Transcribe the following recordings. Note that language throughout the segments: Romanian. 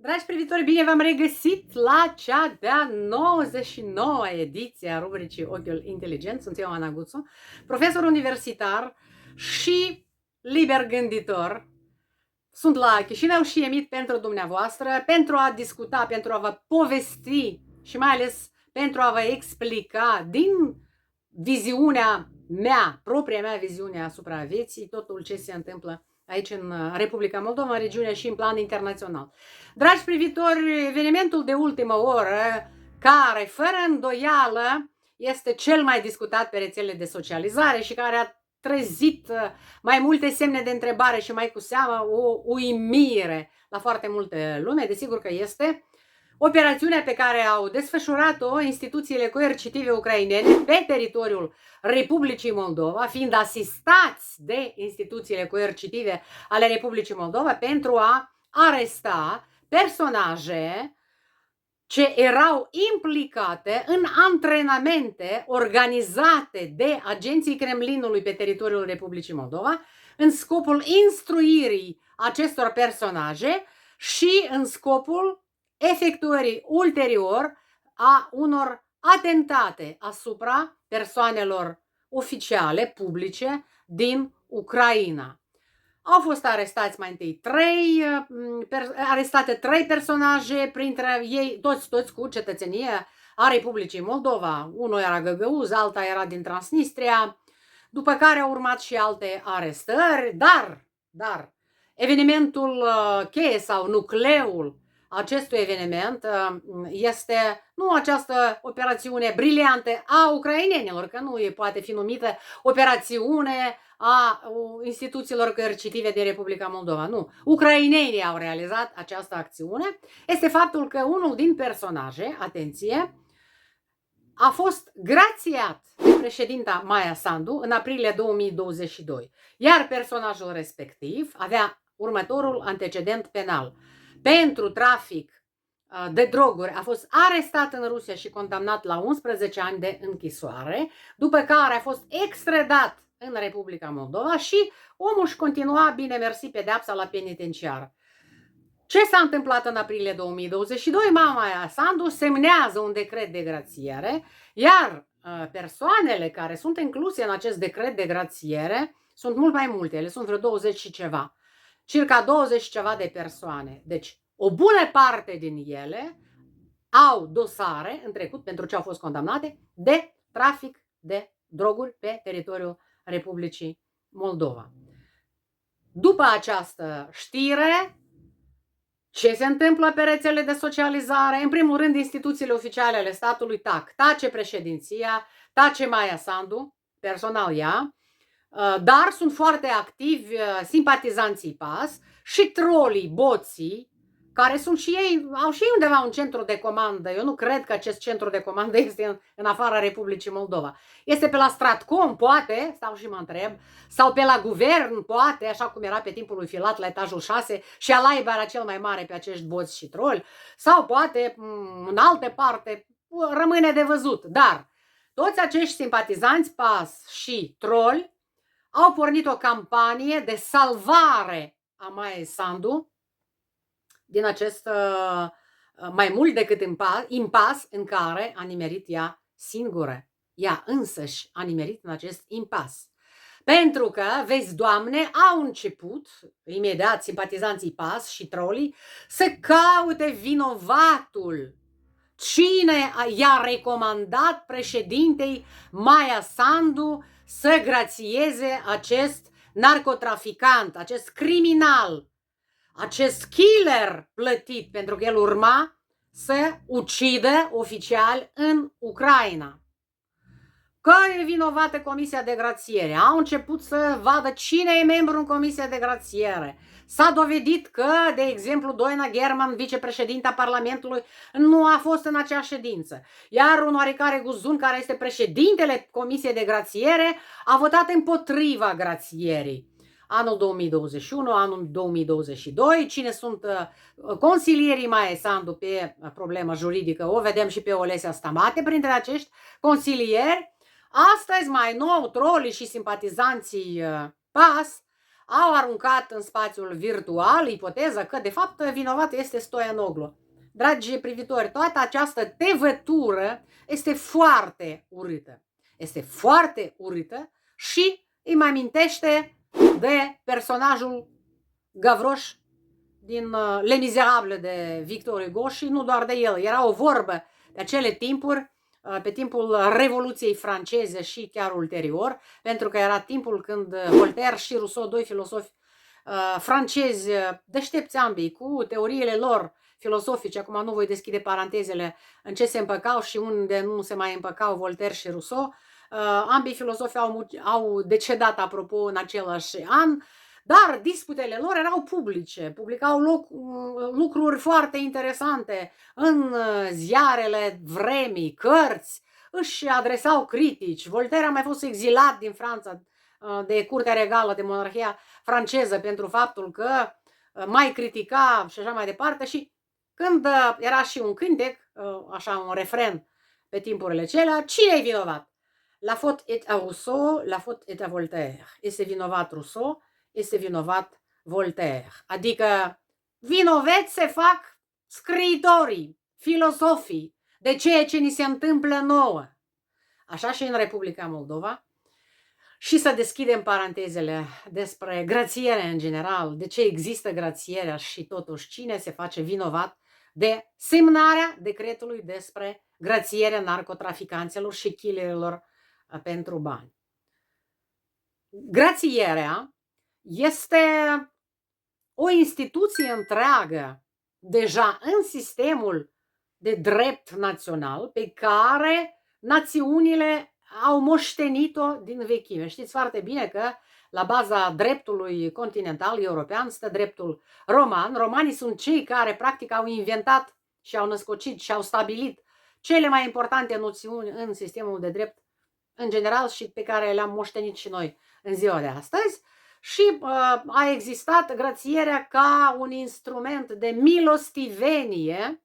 Dragi privitori, bine v-am regăsit la cea de-a 99-a ediție a rubricii Ochiul Inteligent. Sunt eu, Ana Guțu, profesor universitar și liber gânditor. Sunt la Chișinău și emit pentru dumneavoastră, pentru a discuta, pentru a vă povesti și mai ales pentru a vă explica din viziunea mea, propria mea viziune asupra vieții, totul ce se întâmplă aici în Republica Moldova, în regiune și în plan internațional. Dragi privitori, evenimentul de ultimă oră, care fără îndoială este cel mai discutat pe rețelele de socializare și care a trezit mai multe semne de întrebare și mai cu seamă o uimire la foarte multe lume, desigur că este operațiunea pe care au desfășurat-o instituțiile coercitive ucrainene pe teritoriul Republicii Moldova, fiind asistați de instituțiile coercitive ale Republicii Moldova pentru a aresta personaje ce erau implicate în antrenamente organizate de agenții Kremlinului pe teritoriul Republicii Moldova în scopul instruirii acestor personaje și în scopul efectuării ulterior a unor atentate asupra persoanelor oficiale, publice din Ucraina. Au fost arestați mai întâi arestate trei personaje, printre ei toți cu cetățenie a Republicii Moldova. Unul era găgăuz, alta era din Transnistria, după care au urmat și alte arestări, dar evenimentul cheie sau nucleul acestui eveniment este nu această operațiune briliantă a ucrainenilor, că nu poate fi numită operațiune a instituțiilor coercitive din Republica Moldova. Nu. Ucrainenii au realizat această acțiune. Este faptul că unul din personaje, atenție, a fost grațiat de președinta Maia Sandu în aprilie 2022, iar personajul respectiv avea următorul antecedent penal. Pentru trafic de droguri a fost arestat în Rusia și condamnat la 11 ani de închisoare, după care a fost extradat în Republica Moldova și omul își continua, bine mersi, pedeapsa la penitenciar. Ce s-a întâmplat în aprilie 2022? Maia Sandu semnează un decret de grațiere, iar persoanele care sunt incluse în acest decret de grațiere sunt mult mai multe, ele sunt vreo 20 și ceva. Circa 20 și ceva de persoane. Deci, o bună parte din ele au dosare în trecut pentru ce au fost condamnate de trafic de droguri pe teritoriul Republicii Moldova. După această știre, ce se întâmplă pe rețelele de socializare? În primul rând, instituțiile oficiale ale statului tac. Tace președinția, tace Maia Sandu, personal ea, dar sunt foarte activi simpatizanții PAS și trolii, boții, care sunt și ei, au și ei undeva un centru de comandă. Eu nu cred că acest centru de comandă este în afara Republicii Moldova. Este pe la Stratcom, poate, stau și mă întreb, sau pe la guvern, poate, așa cum era pe timpul lui Filat la etajul 6 și Alaiba era cel mai mare pe acești boți și troli, sau poate în alte parte, rămâne de văzut. Dar toți acești simpatizanți PAS și troli au pornit o campanie de salvare a Maiei Sandu din acest mai mult decât impas în care a nimerit ea singură. Ea însăși a nimerit în acest impas. Pentru că, vezi, Doamne, au început, imediat, simpatizanții PAS și trolii, să caute vinovatul. Cine i-a recomandat președintei Maia Sandu să grațieze acest narcotraficant, acest criminal, acest killer plătit, pentru că el urma să ucidă oficial în Ucraina? Că e vinovată Comisia de Grațiere. Au început să vadă cine e membru în Comisia de Grațiere. S-a dovedit că, de exemplu, Doina German, vicepreședinta Parlamentului, nu a fost în acea ședință. Iar un oarecare Guzun, care este președintele Comisiei de Grațiere, a votat împotriva grațierii. Anul 2021, anul 2022, cine sunt consilierii Maiei Sandu pe problemă juridică, o vedem și pe Olesia Stamate printre acești consilieri. Astăzi, mai nou, trolii și simpatizanții PAS au aruncat în spațiul virtual ipoteza că, de fapt, vinovat este Stoianoglu. Dragi privitori, toată această tevătură este foarte urâtă. Este foarte urâtă și îi mai amintește de personajul Gavroche din Les Miserables de Victor Hugo și nu doar de el. Era o vorbă pe acele timpuri, pe timpul Revoluției franceze și chiar ulterior, pentru că era timpul când Voltaire și Rousseau, doi filosofi francezi deștepți ambii, cu teoriile lor filosofice, acum nu voi deschide parantezele în ce se împăcau și unde nu se mai împăcau Voltaire și Rousseau. Ambii filosofi au decedat, apropo, în același an, dar disputele lor erau publice, publicau lucruri foarte interesante în ziarele vremii, cărți, își adresau critici. Voltaire a mai fost exilat din Franța de Curtea Regală, de monarhia franceză, pentru faptul că mai critica și așa mai departe. Și când era și un cântec, așa un refren pe timpurile acelea, cine e vinovat? La faute est à Rousseau, la faute est à Voltaire. Este vinovat Rousseau, este vinovat Voltaire. Adică vinoveți se fac scriitorii, filosofii, de ceea ce ni se întâmplă nouă. Așa și în Republica Moldova. Și să deschidem parantezele despre grațiere în general, de ce există grațierea și totuși cine se face vinovat de semnarea decretului despre grațierea narcotraficanților și killerilor pentru bani. Grațierea este o instituție întreagă deja în sistemul de drept național pe care națiunile au moștenit-o din vechime. Știți foarte bine că la baza dreptului continental european stă dreptul roman. Romanii sunt cei care practic au inventat și au născocit și au stabilit cele mai importante noțiuni în sistemul de drept în general și pe care le-am moștenit și noi în ziua de astăzi. Și a existat grațierea ca un instrument de milostivenie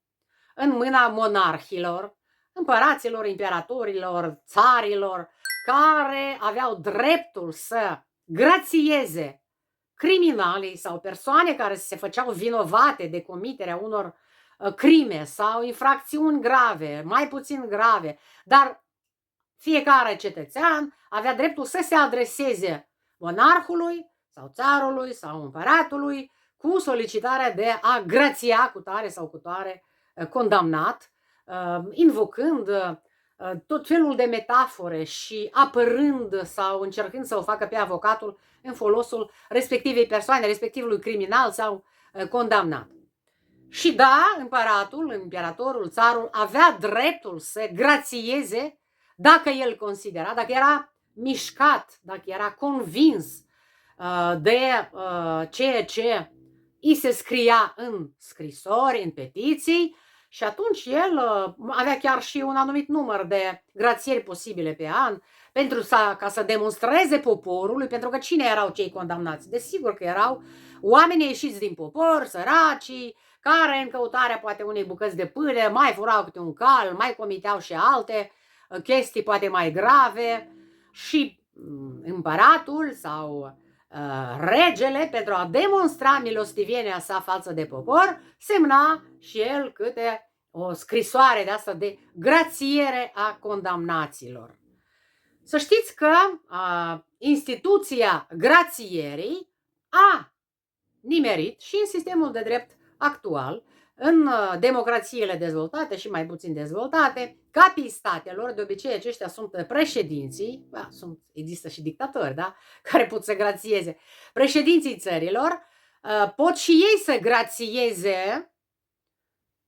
în mâna monarhilor, împăraților, imperatorilor, țarilor, care aveau dreptul să grațieze criminalii sau persoane care se făceau vinovate de comiterea unor crime sau infracțiuni grave, mai puțin grave, dar fiecare cetățean avea dreptul să se adreseze monarhului sau țarului sau împăratului cu solicitarea de a grația cu tare sau cu tare condamnat, invocând tot felul de metafore și apărând sau încercând să o facă pe avocatul în folosul respectivei persoane, respectivului criminal sau condamnat. Și da, împăratul, imperatorul, țarul avea dreptul să grațieze dacă el considera, dacă era mișcat, dacă era convins de ceea ce îi se scria în scrisori, în petiții, și atunci el avea chiar și un anumit număr de grațieri posibile pe an ca să demonstreze poporului, pentru că cine erau cei condamnați? Desigur că erau oamenii ieșiți din popor, săracii, care în căutarea poate unei bucăți de pâine mai furau câte un cal, mai comiteau și alte chestii poate mai grave și împăratul sau regele, pentru a demonstra milostivenia sa față de popor, semna și el câte o scrisoare de asta de grațiere a condamnaților. Să știți că instituția grațierii a nimerit și în sistemul de drept actual, în democrațiile dezvoltate și mai puțin dezvoltate, capii statelor, de obicei aceștia sunt președinții, există și dictatori, da? Care pot să grațieze. Președinții țărilor pot și ei să grațieze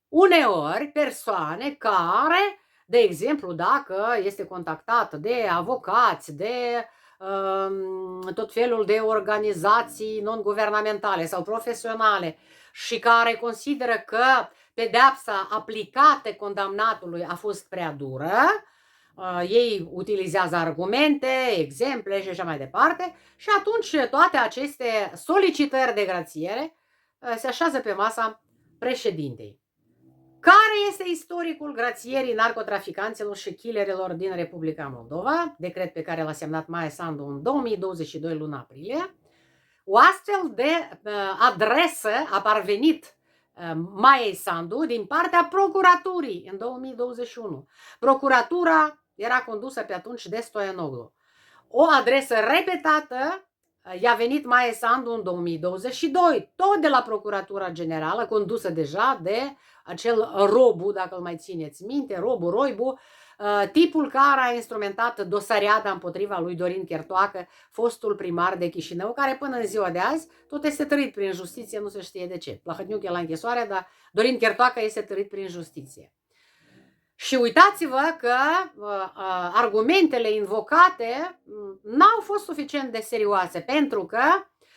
uneori persoane care, de exemplu, dacă este contactat de avocați, de tot felul de organizații non-guvernamentale sau profesionale și care consideră că pedeapsa aplicată condamnatului a fost prea dură, ei utilizează argumente, exemple și așa mai departe, și atunci toate aceste solicitări de grațiere se așează pe masa președintei. Care este istoricul grațierii narcotraficanților și killerilor din Republica Moldova, decret pe care l-a semnat Maia Sandu în 2022, luna aprilie? O astfel de adresă a parvenit Maiei Sandu din partea procuraturii în 2021. Procuratura era condusă pe atunci de Stoianoglu. O adresă repetată i-a venit Maiei Sandu în 2022, tot de la Procuratura Generală, condusă deja de acel Robu, dacă îl mai țineți minte, Robu Roibu, tipul care a instrumentat dosariada împotriva lui Dorin Chertoacă, fostul primar de Chișinău, care până în ziua de azi tot este tărit prin justiție, nu se știe de ce. Plahătniuc e la închisoare, dar Dorin Chertoacă este tărit prin justiție. Și uitați-vă că argumentele invocate n-au fost suficient de serioase, pentru că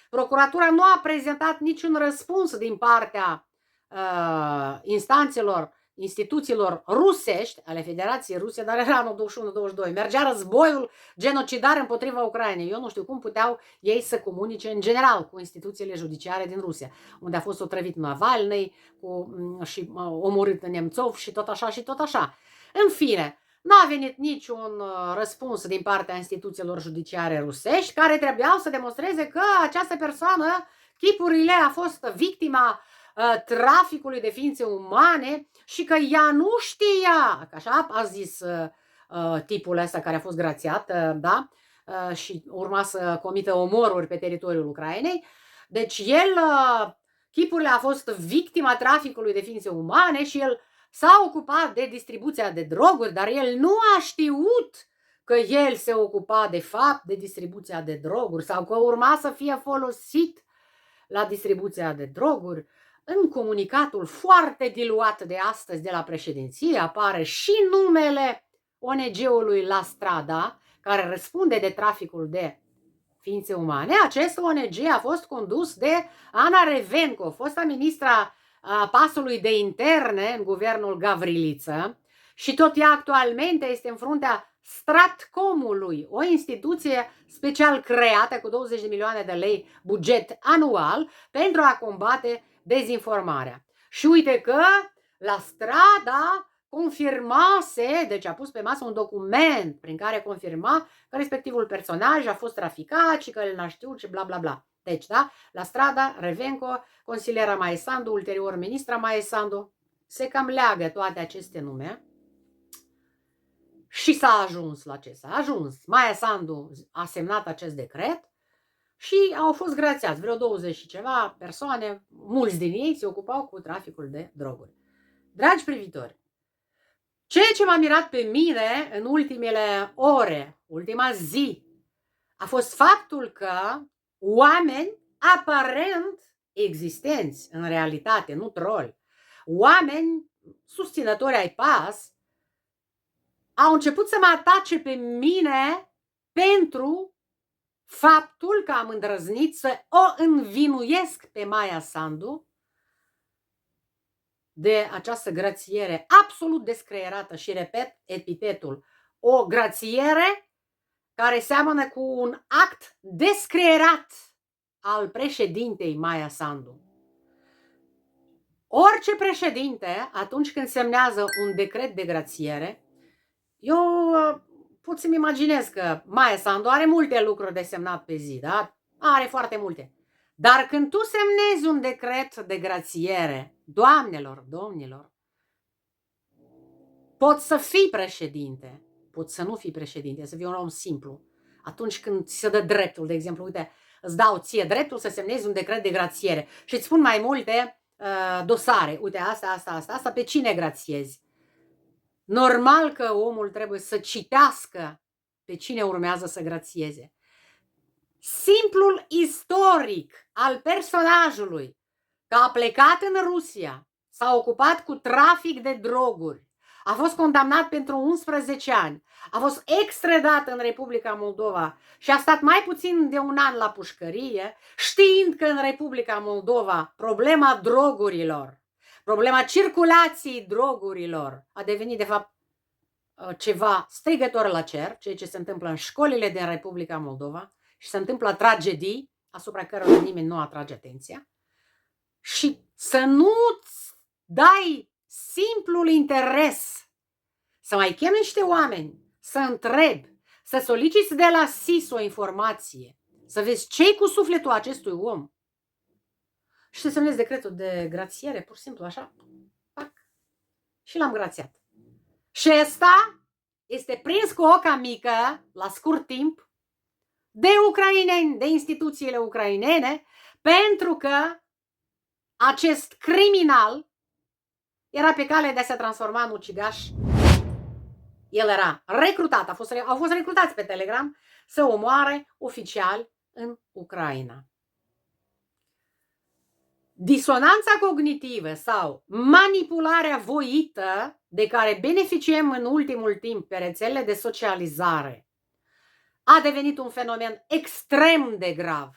procuratura nu a prezentat niciun răspuns din partea instanțelor, instituțiilor rusești ale Federației Ruse, dar era anul 21-22. Mergea războiul genocidar împotriva Ucrainei. Eu nu știu cum puteau ei să comunice în general cu instituțiile judiciare din Rusia, unde a fost otrăvit Navalny și omorât Nemțov și tot așa și tot așa. În fine, nu a venit niciun răspuns din partea instituțiilor judiciare rusești, care trebuiau să demonstreze că această persoană, chipurile, a fost victima traficului de ființe umane și că ea nu știa, așa a zis tipul ăsta care a fost grațiat, da? Și urma să comită omoruri pe teritoriul Ucrainei. Deci el, chipurile, a fost victima traficului de ființe umane și el s-a ocupat de distribuția de droguri, dar el nu a știut că el se ocupa de fapt de distribuția de droguri sau că urma să fie folosit la distribuția de droguri. În comunicatul foarte diluat de astăzi de la președinție apare și numele ONG-ului La Strada, care răspunde de traficul de ființe umane. Acest ONG a fost condus de Ana Revenco, fosta ministra pasului de interne în guvernul Gavriliță, și tot ea actualmente este în fruntea Stratcomului, o instituție special creată cu 20 de milioane de lei buget anual pentru a combate dezinformarea. Și uite că La Strada confirmase, deci a pus pe masă un document prin care confirma că respectivul personaj a fost traficat și că el n-a știut și bla bla bla. Deci, da, La Strada, Revenco, consiliera Maiei Sandu, ulterior ministra Maiei Sandu, se cam leagă toate aceste nume. Și s-a ajuns la ce s-a ajuns. Maia Sandu a semnat acest decret și au fost grațiați vreo 20 și ceva persoane, mulți din ei se ocupau cu traficul de droguri. Dragi privitori, ceea ce m-a mirat pe mine în ultimele ore, ultima zi, a fost faptul că oameni aparent existenți în realitate, nu troli, oameni susținători ai PAS, au început să mă atace pe mine pentru faptul că am îndrăznit să o învinuiesc pe Maia Sandu de această grațiere absolut descreierată și, repet, epitetul, o grațiere care seamănă cu un act descreierat al președintei Maia Sandu. Orice președinte, atunci când semnează un decret de grațiere, eu pot să-mi imaginez că Maia Sandu are multe lucruri de semnat pe zi, da? Are foarte multe. Dar când tu semnezi un decret de grațiere, doamnelor, domnilor, poți să fii președinte, poți să nu fii președinte, să fii un om simplu. Atunci când ți se dă dreptul, de exemplu, uite, îți dau ție dreptul să semnezi un decret de grațiere și îți spun mai multe dosare. Uite, asta, pe cine grațiezi? Normal că omul trebuie să citească pe cine urmează să grațieze. Simplul istoric al personajului, că a plecat în Rusia, s-a ocupat cu trafic de droguri, a fost condamnat pentru 11 ani, a fost extradat în Republica Moldova și a stat mai puțin de un an la pușcărie, știind că în Republica Moldova problema drogurilor, problema circulației drogurilor a devenit de fapt ceva strigător la cer, ceea ce se întâmplă în școlile din Republica Moldova și se întâmplă tragedii asupra cărora nimeni nu atrage atenția, și să nu-ți dai simplul interes să mai chemi niște oameni, să întrebi, să soliciți de la SIS o informație, să vezi ce-i cu sufletul acestui om și să semnezi decretul de grațiere, pur și simplu, așa, pac, și l-am grațiat. Și ăsta este prins cu oca mică, la scurt timp, de ucraineni, de instituțiile ucrainene, pentru că acest criminal era pe cale de a se transforma în ucigaș. El era recrutat, au fost recrutați pe Telegram să omoare oficiali în Ucraina. Disonanța cognitivă sau manipularea voită de care beneficiem în ultimul timp pe rețelele de socializare a devenit un fenomen extrem de grav.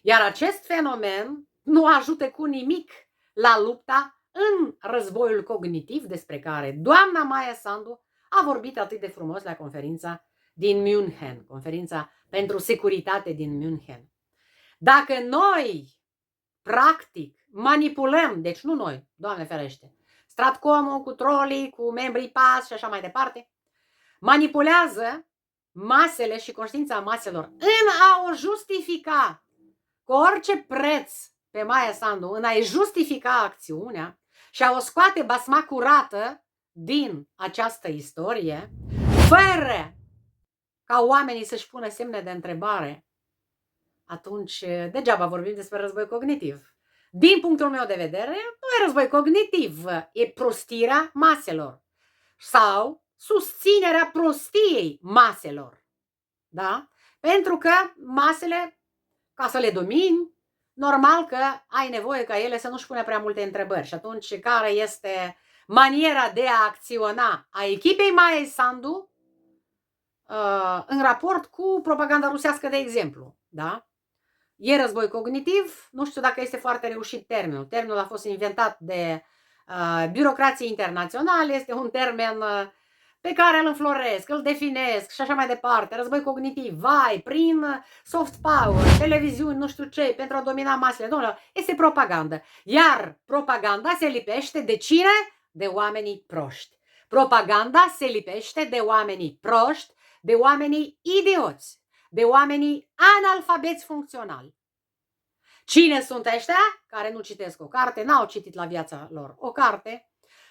Iar acest fenomen nu ajută cu nimic la lupta în războiul cognitiv despre care doamna Maia Sandu a vorbit atât de frumos la conferința din München, conferința pentru securitate din München. Dacă noi, practic, manipulăm, deci nu noi, Doamne ferește, Stratcomul cu trolii, cu membrii PAS și așa mai departe, manipulează masele și conștiința maselor în a o justifica cu orice preț pe Maia Sandu, în a-i justifica acțiunea și a o scoate basma curată din această istorie, fără ca oamenii să-și pună semne de întrebare, atunci degeaba vorbim despre război cognitiv. Din punctul meu de vedere, nu e război cognitiv, e prostirea maselor sau susținerea prostiei maselor. Da? Pentru că masele, ca să le domini, normal că ai nevoie ca ele să nu-și pune prea multe întrebări. Și atunci, care este maniera de a acționa a echipei Maiei Sandu în raport cu propaganda rusească, de exemplu? Da? E război cognitiv, nu știu dacă este foarte reușit termenul. Termenul a fost inventat de birocrații internaționale, este un termen pe care îl înfloresc, îl definesc și așa mai departe. Război cognitiv, vai, prin soft power, televiziuni, nu știu ce, pentru a domina masele. Domnule, este propagandă. Iar propaganda se lipește de cine? De oamenii proști. Propaganda se lipește de oamenii proști, de oamenii idioți, de oamenii analfabeți funcționali. Cine sunt ăștia? Care nu citesc o carte, n-au citit la viața lor o carte,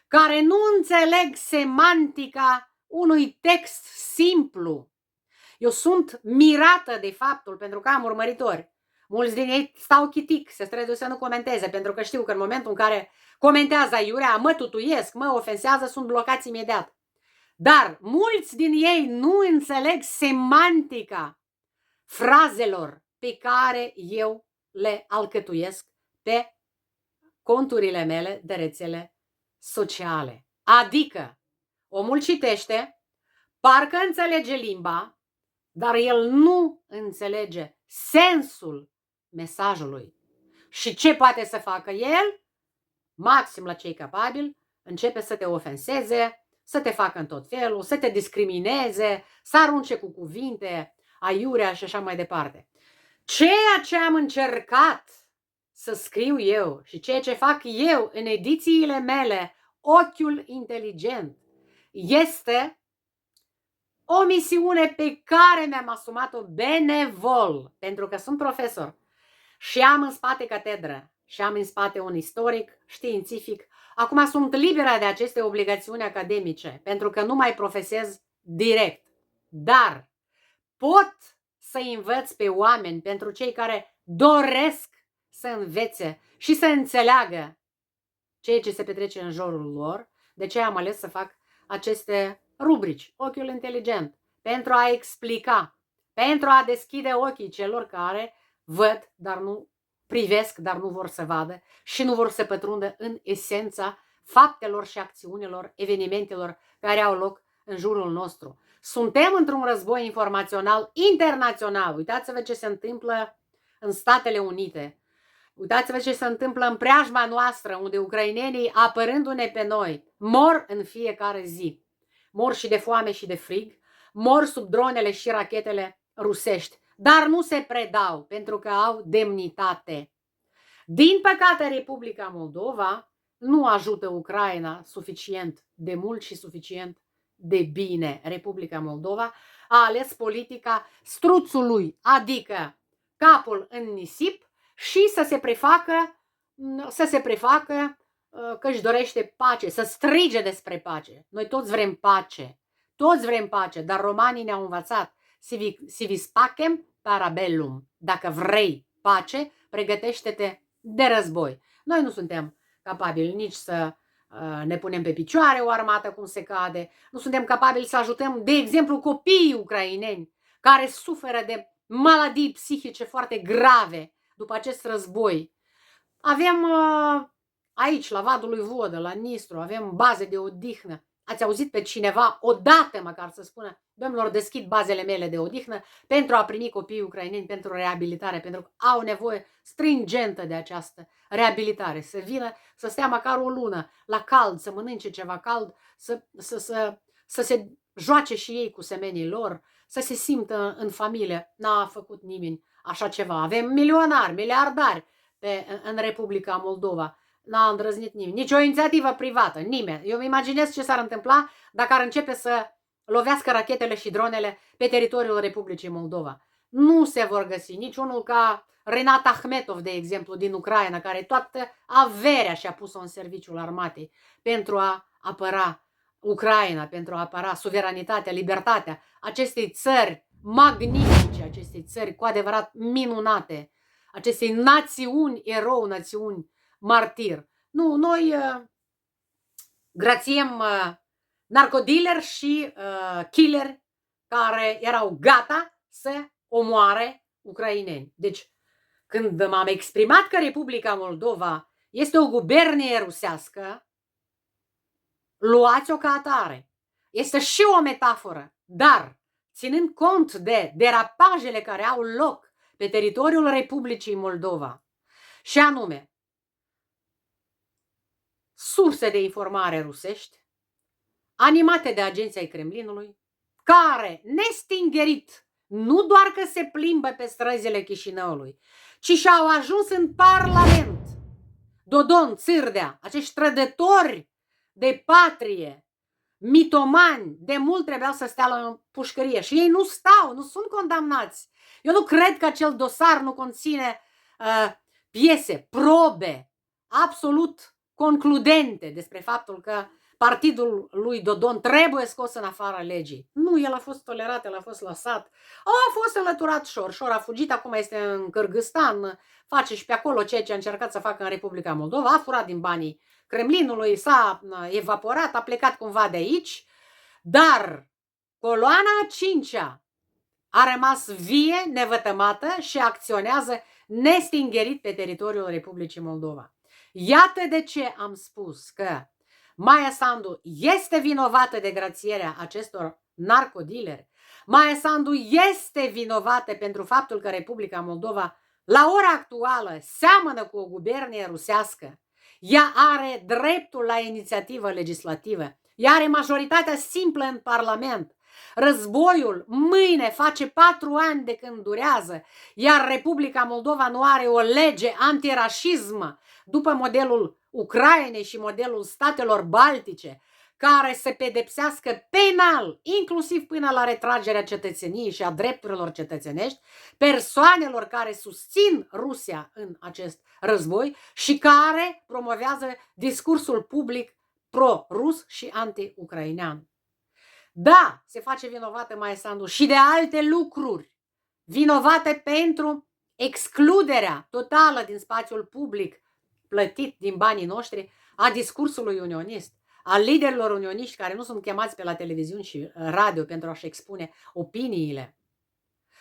care nu înțeleg semantica unui text simplu. Eu sunt mirată de faptul, pentru că am urmăritori. Mulți din ei stau chitic, se străduie să nu comenteze, pentru că știu că în momentul în care comentează aiurea, mă tutuiesc, mă ofensează, sunt blocați imediat. Dar mulți din ei nu înțeleg semantica frazelor pe care eu le alcătuiesc pe conturile mele de rețele sociale. Adică, omul citește, parcă înțelege limba, dar el nu înțelege sensul mesajului. Și ce poate să facă el? Maxim la cei capabili, începe să te ofenseze, să te facă în tot felul, să te discrimineze, să arunce cu cuvinte, aiurea și așa mai departe. Ceea ce am încercat să scriu eu și ceea ce fac eu în edițiile mele, Ochiul Inteligent, este o misiune pe care mi-am asumat-o benevol, pentru că sunt profesor și am în spate catedră și am în spate un istoric științific. Acum sunt liberă de aceste obligațiuni academice, pentru că nu mai profesez direct. Dar pot să învăț pe oameni, pentru cei care doresc să învețe și să înțeleagă ceea ce se petrece în jurul lor. De ce am ales să fac aceste rubrici, Ochiul Inteligent, pentru a explica, pentru a deschide ochii celor care văd, dar nu privesc, dar nu vor să vadă și nu vor să pătrundă în esența faptelor și acțiunilor, evenimentelor care au loc în jurul nostru. Suntem într-un război informațional internațional. Uitați-vă ce se întâmplă în Statele Unite. Uitați-vă ce se întâmplă în preajma noastră, unde ucrainenii, apărându-ne pe noi, mor în fiecare zi. Mor și de foame și de frig, mor sub dronele și rachetele rusești, dar nu se predau pentru că au demnitate. Din păcate, Republica Moldova nu ajută Ucraina suficient de mult și suficient de bine. Republica Moldova a ales politica struțului, adică capul în nisip și să se prefacă că își dorește pace, să strige despre pace. Noi toți vrem pace, dar romanii ne-au învățat si vis pacem parabellum. Dacă vrei pace, pregătește-te de război. Noi nu suntem capabili nici să ne punem pe picioare o armată cum se cade, nu suntem capabili să ajutăm, de exemplu, copiii ucraineni care suferă de maladii psihice foarte grave după acest război. Avem aici, la Vadul lui Vodă, la Nistru, avem baze de odihnă. Ați auzit pe cineva odată măcar să spună: domnilor, deschid bazele mele de odihnă pentru a primi copiii ucraineni pentru reabilitare, pentru că au nevoie stringentă de această reabilitare, să vină, să stea măcar o lună la cald, să mănânce ceva cald, să se joace și ei cu semenii lor, să se simtă în familie. N-a făcut nimeni așa ceva. Avem milionari, miliardari în Republica Moldova. N-a îndrăznit nimeni. Nici o inițiativă privată, nimeni. Eu îmi imaginez ce s-ar întâmpla dacă ar începe să lovească rachetele și dronele pe teritoriul Republicii Moldova. Nu se vor găsi niciunul ca Renat Ahmetov, de exemplu, din Ucraina, care toată averea și-a pus-o în serviciul armatei pentru a apăra Ucraina, pentru a apăra suveranitatea, libertatea acestei țări magnifice, acestei țări cu adevărat minunate, acestei națiuni erou, națiuni martir. Nu, noi grațiem narcodealer și killer care erau gata să omoare ucraineni. Deci, când m-am exprimat că Republica Moldova este o gubernie rusească, luați-o ca atare. Este și o metaforă, dar ținând cont de derapajele care au loc pe teritoriul Republicii Moldova, și anume surse de informare rusești, animate de agenții ai Kremlinului, care, nestingerit, nu doar că se plimbă pe străzile Chișinăului, ci și-au ajuns în Parlament. Dodon, Țârdea, acești trădători de patrie, mitomani, de mult trebuiau să stea la pușcărie și ei nu stau, nu sunt condamnați. Eu nu cred că acel dosar nu conține piese, probe absolut concludente despre faptul că partidul lui Dodon trebuie scos în afara legii. Nu, el a fost tolerat, el a fost lăsat. A fost înlăturat Șor a fugit, acum este în Kârgâstan, face și pe acolo ceea ce a încercat să facă în Republica Moldova, a furat din banii Kremlinului, s-a evaporat, a plecat cumva de aici, dar coloana a cincea a rămas vie, nevătămată și acționează nestingerit pe teritoriul Republicii Moldova. Iată de ce am spus că Maia Sandu este vinovată de grațierea acestor narcodealeri. Maia Sandu este vinovată pentru faptul că Republica Moldova, la ora actuală, seamănă cu o gubernie rusească. Ea are dreptul la inițiativă legislativă. Ea are majoritatea simplă în Parlament. Războiul mâine face 4 ani de când durează, iar Republica Moldova nu are o lege antirașism după modelul Ucrainei și modelul statelor baltice, care să pedepsească penal, inclusiv până la retragerea cetățeniei și a drepturilor cetățenești, persoanelor care susțin Rusia în acest război și care promovează discursul public pro-rus și anti-ucrainean. Da, se face vinovată Maia Sandu și de alte lucruri, vinovate pentru excluderea totală din spațiul public plătit din banii noștri a discursului unionist, a liderilor unioniști care nu sunt chemați pe la televiziuni și radio pentru a-și expune opiniile.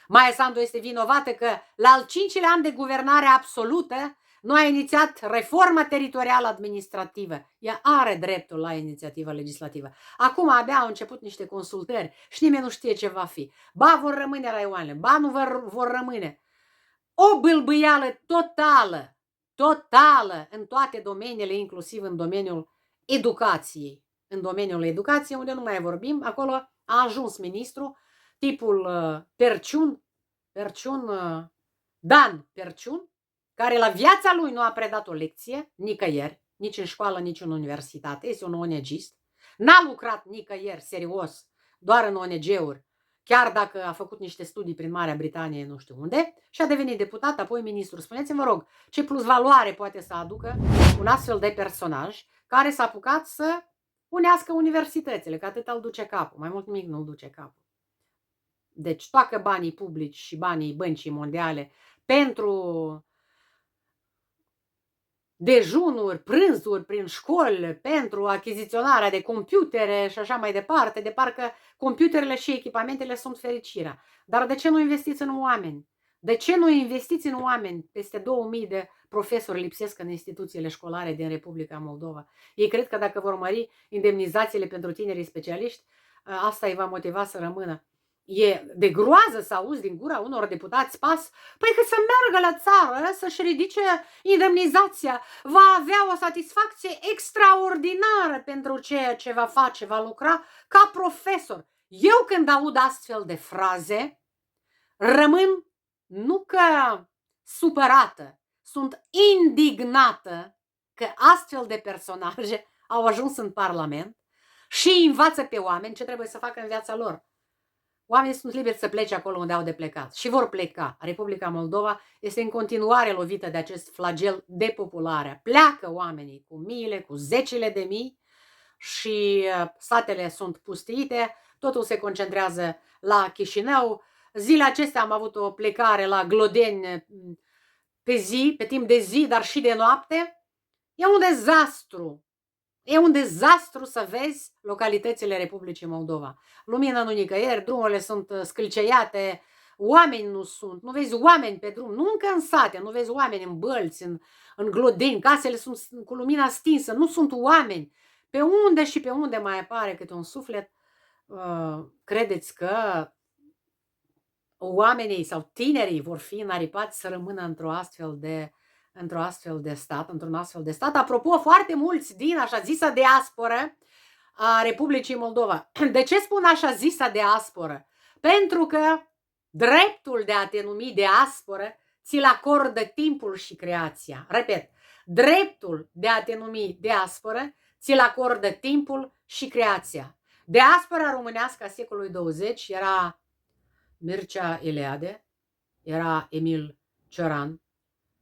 Maia Sandu este vinovată că la al 5-lea an de guvernare absolută nu a inițiat reforma teritorială administrativă. Ea are dreptul la inițiativă legislativă. Acum abia au început niște consultări și nimeni nu știe ce va fi. Ba vor rămâne raioanele, ba nu vor rămâne. O bâlbâială totală în toate domeniile, inclusiv în domeniul educației. În domeniul educației, unde nu mai vorbim, acolo a ajuns ministru, tipul Dan Perciun, care la viața lui nu a predat o lecție, nicăieri, nici în școală, nici în universitate, este un ONG-ist, n-a lucrat nicăieri serios, doar în ONG-uri, chiar dacă a făcut niște studii prin Marea Britanie, nu știu unde, și a devenit deputat, apoi ministru. Spuneți-mi, vă rog, ce plus valoare poate să aducă un astfel de personaj care s-a apucat să unească universitățile, că atât îl duce capul, mai mult nimic nu îl duce capul. Deci toată banii publici și banii băncii mondiale pentru dejunuri, prânzuri prin școli, pentru achiziționarea de computere și așa mai departe, de parcă computerele și echipamentele sunt fericirea. Dar de ce nu investiți în oameni? De ce nu investiți în oameni? Peste 2000 de profesori lipsesc în instituțiile școlare din Republica Moldova. Ei cred că dacă vor mări indemnizațiile pentru tinerii specialiști, asta îi va motiva să rămână. E de groază să auzi din gura unor deputați PAS, păi că să meargă la țară să-și ridice indemnizația, va avea o satisfacție extraordinară pentru ceea ce va face, va lucra ca profesor. Eu când aud astfel de fraze, rămân nu că supărată, sunt indignată că astfel de personaje au ajuns în Parlament și învață pe oameni ce trebuie să facă în viața lor. Oamenii sunt liberi să plece acolo unde au de plecat și vor pleca. Republica Moldova este în continuare lovită de acest flagel depopulare. Pleacă oamenii cu miile, cu zecile de mii și satele sunt pustiite, totul se concentrează la Chișinău. Zilele acestea am avut o plecare la Glodeni pe zi, pe timp de zi, dar și de noapte. E un dezastru. E un dezastru să vezi localitățile Republicii Moldova. Lumină nu nicăieri, drumurile sunt scâlceiate, oameni nu sunt, nu vezi oameni pe drum, nu încă în sate, nu vezi oameni în bălți, în glodeni, casele sunt cu lumina stinsă, nu sunt oameni. Pe unde și pe unde mai apare câte un suflet, credeți că oamenii sau tinerii vor fi înaripați să rămână într-un astfel de stat. Apropo, foarte mulți din așa zisa diasporă a Republicii Moldova. De ce spun așa zisa diasporă? Pentru că dreptul de a te numi diasporă ți-l acordă timpul și creația. Repet, dreptul de a te numi diasporă ți-l acordă timpul și creația. Diaspora românească a secolului 20 era Mircea Eliade, era Emil Cioran,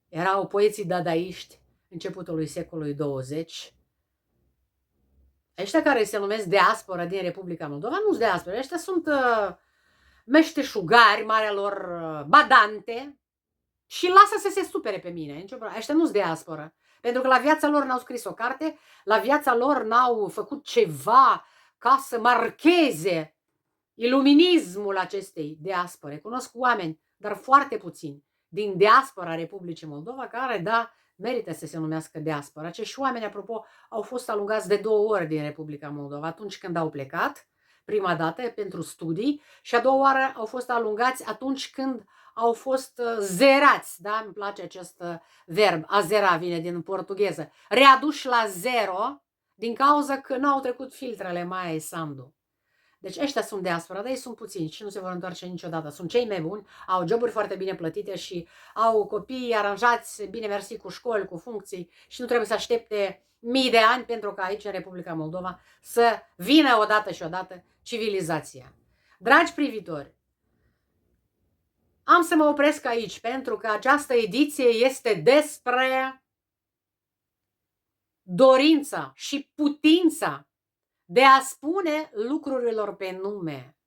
erau poeții dadaiști începutului secolului 20. Ăștia care se numesc diaspora din Republica Moldova nu sunt diaspora, ăștia sunt meșteșugari, marea lor badante și lasă să se supere pe mine. Ăștia nu sunt diaspora, pentru că la viața lor n-au scris o carte, la viața lor n-au făcut ceva ca să marcheze iluminismul acestei diaspore. Cunosc oameni, dar foarte puțini, din diaspora Republicii Moldova, care, da, merită să se numească diaspora. Acești oameni, apropo, au fost alungați de 2 ori din Republica Moldova, atunci când au plecat, prima dată, pentru studii, și a doua oară au fost alungați atunci când au fost zerați, da? Îmi place acest verb, a zera vine din portugheză, readuși la zero din cauza că n-au trecut filtrele Maia Sandu. Deci ăștia sunt diaspora, dar ei sunt puțini și nu se vor întoarce niciodată. Sunt cei mai buni, au joburi foarte bine plătite și au copii aranjați, bine mersi, cu școli, cu funcții și nu trebuie să aștepte mii de ani pentru ca aici, în Republica Moldova, să vină odată și odată civilizația. Dragi privitori, am să mă opresc aici pentru că această ediție este despre dorința și putința de a spune lucrurilor pe nume.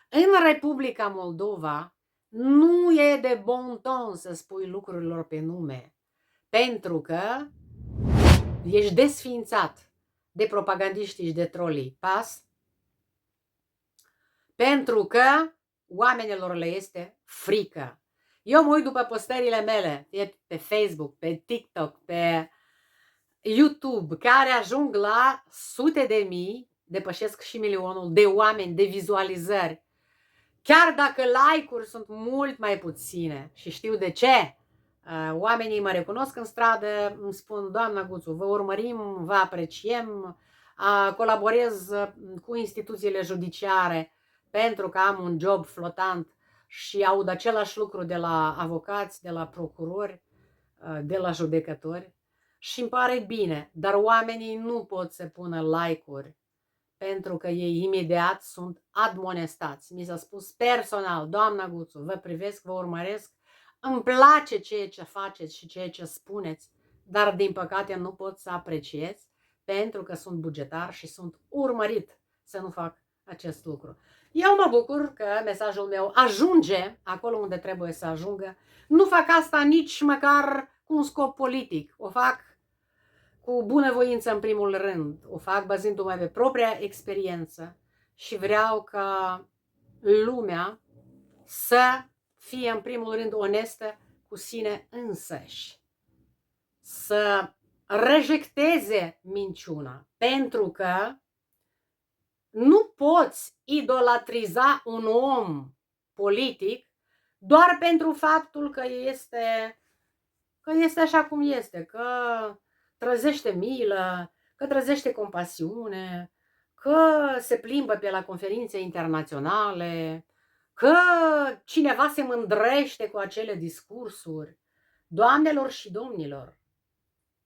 În Republica Moldova nu e de bon ton să spui lucrurilor pe nume, pentru că ești desființat de propagandiștii și de trolii PAS, pentru că oamenilor le este frică. Eu mă uit după postările mele pe Facebook, pe TikTok, pe YouTube, care ajung la sute de mii, depășesc și milionul de oameni, de vizualizări. Chiar dacă like-uri sunt mult mai puține și știu de ce, oamenii mă recunosc în stradă, îmi spun: doamna Guțu, vă urmărim, vă apreciem, colaborez cu instituțiile judiciare pentru că am un job flotant și aud același lucru de la avocați, de la procurori, de la judecători și îmi pare bine, dar oamenii nu pot să pună like-uri pentru că ei imediat sunt admonestați. Mi s-a spus personal, doamna Guțu, vă privesc, vă urmăresc, îmi place ceea ce faceți și ceea ce spuneți, dar din păcate nu pot să apreciez pentru că sunt bugetar și sunt urmărit să nu fac acest lucru. Eu mă bucur că mesajul meu ajunge acolo unde trebuie să ajungă. Nu fac asta nici măcar cu un scop politic. O fac cu bunăvoință în primul rând. O fac bazându-mă pe propria experiență și vreau ca lumea să fie în primul rând onestă cu sine însăși. Să rejecteze minciuna, pentru că nu poți idolatriza un om politic doar pentru faptul că este așa cum este, că trăzește milă, că trăzește compasiune, că se plimbă pe la conferințe internaționale, că cineva se mândrește cu acele discursuri. Doamnelor și domnilor,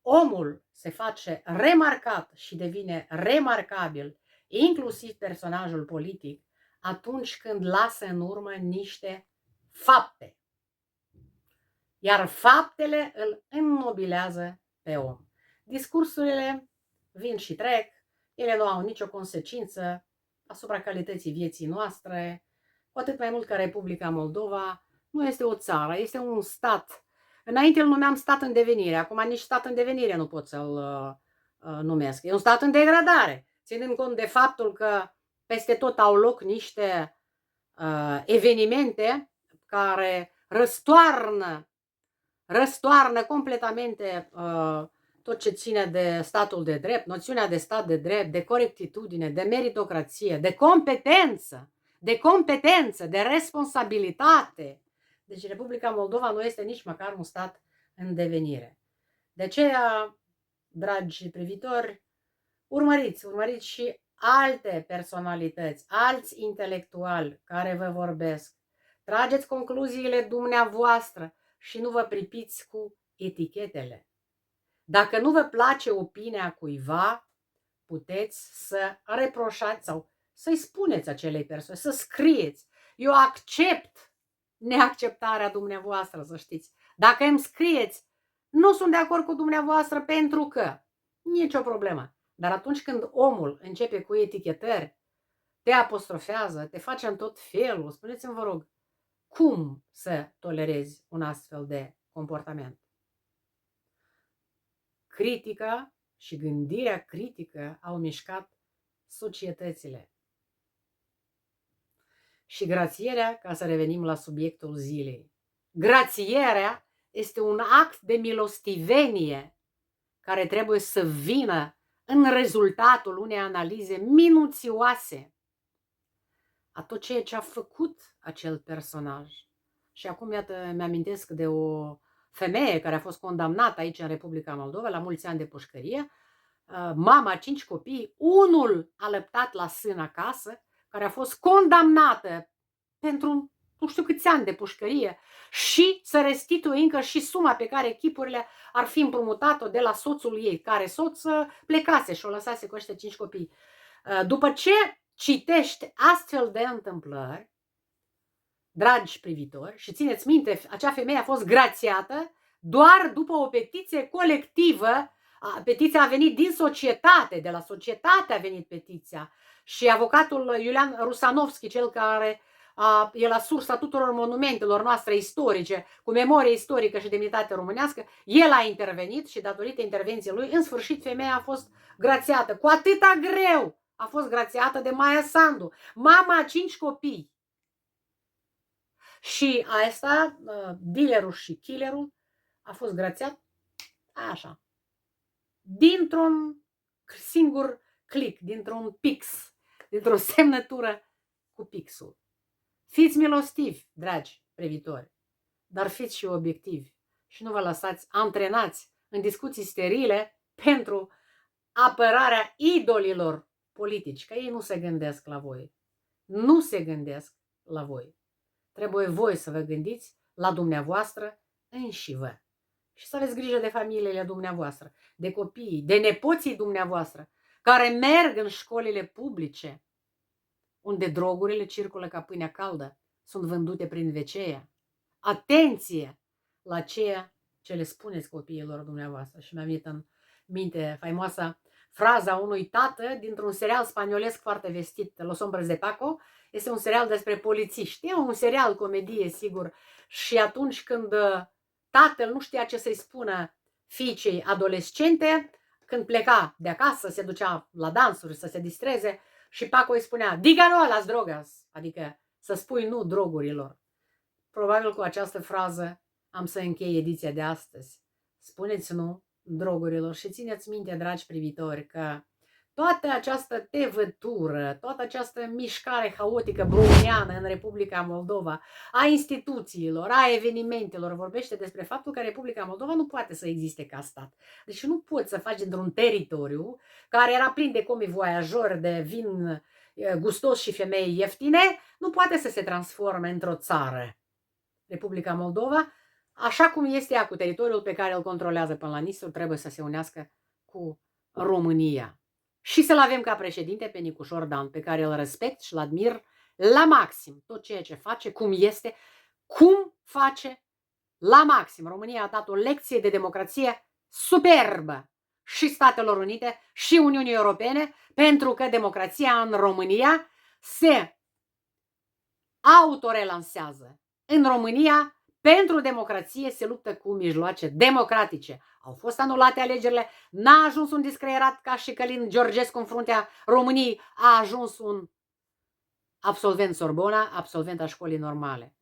omul se face remarcat și devine remarcabil, inclusiv personajul politic, atunci când lasă în urmă niște fapte. Iar faptele îl înnobilează pe om. Discursurile vin și trec, ele nu au nicio consecință asupra calității vieții noastre, cu atât mai mult că Republica Moldova nu este o țară, este un stat. Înainte îl numeam stat în devenire, acum nici stat în devenire nu pot să-l numesc. E un stat în degradare, ținând cont de faptul că peste tot au loc niște evenimente care răstoarnă completamente tot ce ține de statul de drept, noțiunea de stat de drept, de corectitudine, de meritocrație, de competență, de responsabilitate. Deci Republica Moldova nu este nici măcar un stat în devenire. De aceea, dragi privitori, urmăriți și alte personalități, alți intelectuali care vă vorbesc. Trageți concluziile dumneavoastră și nu vă pripiți cu etichetele. Dacă nu vă place opinia cuiva, puteți să reproșați sau să-i spuneți acelei persoane, să scrieți. Eu accept neacceptarea dumneavoastră, să știți. Dacă îmi scrieți, nu sunt de acord cu dumneavoastră pentru că, nicio problemă. Dar atunci când omul începe cu etichetări, te apostrofează, te face în tot felul, spuneți-mi, vă rog, cum să tolerezi un astfel de comportament? Critica și gândirea critică au mișcat societățile. Și grațierea, ca să revenim la subiectul zilei, grațierea este un act de milostivenie care trebuie să vină în rezultatul unei analize minuțioase a tot ceea ce a făcut acel personaj. Și acum, iată, mi-amintesc de o femeie care a fost condamnată aici în Republica Moldova la mulți ani de pușcărie, mama, 5 copii, unul a lăptat la sân acasă, care a fost condamnată pentru nu știu câți ani de pușcărie și să restituie încă și suma pe care chipurile ar fi împrumutat-o de la soțul ei, care soț plecase și o lăsase cu ăștia 5 copii. După ce citești astfel de întâmplări, dragi privitori, și țineți minte, acea femeie a fost grațiată doar după o petiție colectivă. Petiția a venit din societate, de la societate a venit petiția. Și avocatul Iulian Rusanovski, cel care e la sursa tuturor monumentelor noastre istorice, cu memorie istorică și demnitate românească, el a intervenit și datorită intervenției lui, în sfârșit, femeia a fost grațiată. Cu atâta greu a fost grațiată de Maia Sandu, mama a 5 copii. Și asta, dealerul și killerul, a fost grațiat așa, dintr-un singur click, dintr-un pix, dintr-o semnătură cu pixul. Fiți milostivi, dragi privitori, dar fiți și obiectivi și nu vă lăsați antrenați în discuții sterile pentru apărarea idolilor politici, că ei nu se gândesc la voi. Nu se gândesc la voi. Trebuie voi să vă gândiți la dumneavoastră înșivă și să aveți grijă de familiile dumneavoastră, de copiii, de nepoții dumneavoastră, care merg în școlile publice, unde drogurile circulă ca pâinea caldă, sunt vândute prin veceia. Atenție la ceea ce le spuneți copiilor dumneavoastră. Și mi-a venit în minte faimoasa fraza unui tată dintr-un serial spaniolesc foarte vestit, Los Hombres de Paco. Este un serial despre polițiști. E un serial comedie, sigur. Și atunci când tatăl nu știa ce să-i spună fiicei adolescente, când pleca de acasă, se ducea la dansuri să se distreze și Paco îi spunea, diga no a las drogas, adică să spui nu drogurilor. Probabil cu această frază am să închei ediția de astăzi. Spuneți nu drogurilor și țineți minte, dragi privitori, că toată această tevătură, toată această mișcare haotică browniană în Republica Moldova, a instituțiilor, a evenimentelor, vorbește despre faptul că Republica Moldova nu poate să existe ca stat. Deci nu poți să faci dintr-un teritoriu care era plin de comivoiajori, de vin gustos și femei ieftine, nu poate să se transforme într-o țară. Republica Moldova, așa cum este ea cu teritoriul pe care îl controlează până la Nistru, trebuie să se unească cu România. Și să-l avem ca președinte pe Nicușor Dan, pe care îl respect și îl admir la maxim. Tot ceea ce face, cum este, cum face la maxim. România a dat o lecție de democrație superbă și Statelor Unite și Uniunii Europene, pentru că democrația în România se autorelansează. În România, pentru democrație, se luptă cu mijloace democratice. Au fost anulate alegerile, n-a ajuns un discreierat ca și Călin Georgescu în fruntea României, a ajuns un absolvent Sorbona, absolvent a școlii normale.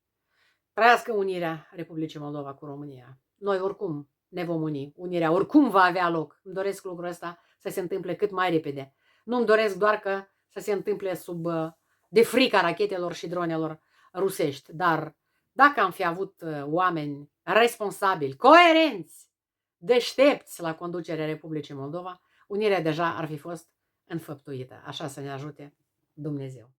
Trăiască unirea Republicii Moldova cu România. Noi oricum ne vom uni, unirea oricum va avea loc. Îmi doresc lucrul ăsta să se întâmple cât mai repede. Nu-mi doresc doar că să se întâmple de frica rachetelor și dronelor rusești, dar dacă am fi avut oameni responsabili, coerenți, deștepți la conducerea Republicii Moldova, unirea deja ar fi fost înfăptuită. Așa să ne ajute Dumnezeu.